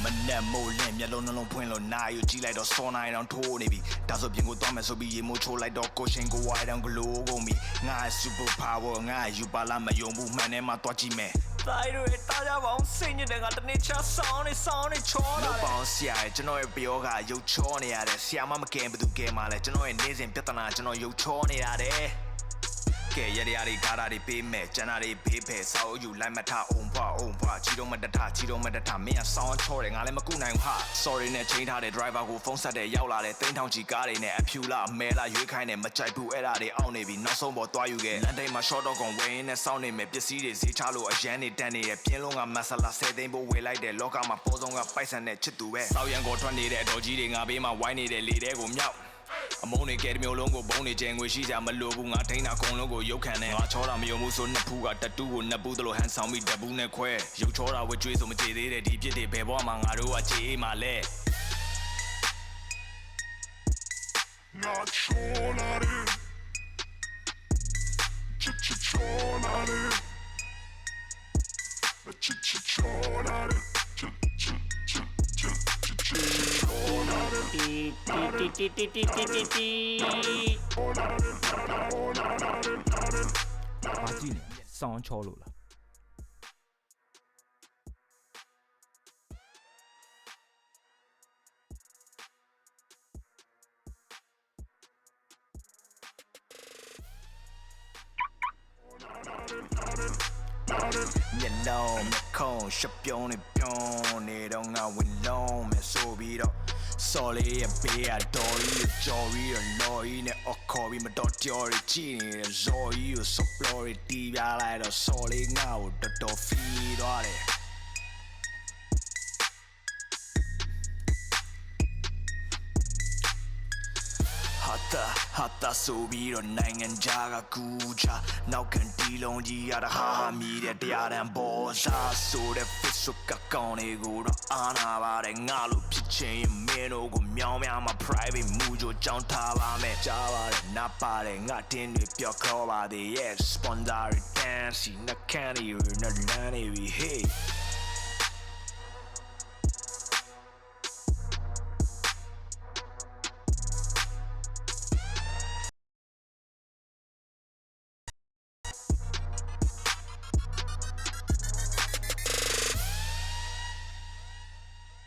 မနဲ့မိုးလင်းမျက်လုံးနှလုံးဖွင့်လို့နာယူကြည့်လိုက်တော့စောနိုင်အောင်ထိုးနေပြီဒါဆိုပြင်ကိုသွားမယ်ဆိုပြီးရေမိုးချိုးလိုက်တော့ကိုရှင်ကိုဝိုင်းတောင်ဂလိုးကုန်ပြီငါ super power ငါယူပါလာမယုံဘူးမှန်ထဲမှာတွားကြည့်မယ်တိုင်းတွေတားကြပါအောင်စိတ်ညစ်တဲ့ကတနေ့ချဆောင်းနေချောလာတယ်ဘောင်းဆရာကျွန်တော်ရဲ့ပြောကရုပ်ချောနေရတယ်ဆရာမကဲဘသူကဲမှလဲကျွန်တော်ရဲ့နေစဉ်ပြဿနာကျွန်တော်ရုပ်ချောနေရတယ်ကဲရရကားတာတွေပေးမယ်ကျန်တာတွေဘေးဖယ်ဆောက်ယူလိုက်မထအောင်ဖွာချီတော့မတထမင်းကဆောင်းချောတယ်ငါလည်းမကူနိုင်ဘူးဟာ sorry နဲ့ချိန်ထားတဲ့ driver ကိုဖုန်းဆက်တဲ့ရောက်လာတဲ့သိန်းထောင်ချီကားတွေနဲ့အဖြူလားမဲလားရွေးခိုင်းတယ်မကြိုက်ဘူးအဲ့ဒါတွေအောင်းနေပြီနောက်ဆုံးပေါ်သွားယူခဲ့လမ်းတိုင်းမှာ short တော့ကုန်ဝင်းနဲ့စောင်းနေမယ်ပစ္စည်းတွေဈေးချလို့အရန်နေတန်းနေရပြင်းလုံးကမဆလာ10သိန်းပို့ဝေလိုက်တယ်လောကမှာပေါ်ဆုံးကပိုက်ဆံနဲ့ချစ်သူပဲစောက်ရန်ကိုထွက်နေတဲ့အတော်ကြီးတွေငါဘေးမှာဝိုင်းနေတဲ့လေတဲကိုမြောက်အမုန်းတွေကဲတမျိုးလုံးကိုဘုံနေကျငွေရှိကြမလို့ဘူးငါထိန်းတာအကုန်လုံးကိုရုပ်ခံနေငါချောတာမယုံဘူးဆိုနှစ်ဖူးကတတူးကိုနှစ်ပူးတလို့ဟန်ဆောင်ပြီးတပူးနဲ့ခွဲရုပ်ချောတာဝကျွေးဆိုမကြေသေးတဲ့ဒီပြစ်တွေဘယ်ဘဝမှာငါတို့ကကြေးမှလဲငါချောလာတယ်ချောလာတယ်ချောလာတယ်ဘာကြည့်နေစောင်းချောလို့လားမျက်လုံးမခုံးရှပြုံးနေတော့ငါဝင်လုံးမယ်ဆိုပြီးတော့စော်လေးရဲ့ဘေးကဒေါ်ကြီးကိုကြော်ပြီးတော့လော်ကြီးနဲ့အော်ခေါ်ပြီးမတော်ကြော်ရီကြည့်နေတဲ့ဇော်ကြီးကိုဆော့ပလော်ရီတီးပြလိုက်တော့စော်လေးငါ့ကိုတော်ဖီးသွားတယ်ဟာတာဆိုပြီးတော့နိုင်ငံခြားကကူချနောက်ကန်တီလုံးကြီးရတာဟာမြည်တဲ့တရားတန်ပေါ်စားဆိုတဲ့ Facebook ကကောင်းနေကိုတော့အားနာပါတယ်ငါလို့ဖြစ်ချင်ရင်မင်းတို့ကိုမြောင်းများမှာ private မူကြိုကြောင်းထားပါမယ်ကြားပါတယ်နားပါတယ်ငါတင်းတွေပြောခေါ်ပါသေးရဲ့ sponsor dance နှက်ခမ်းတွေနဲ့လမ်းနေပြီ hey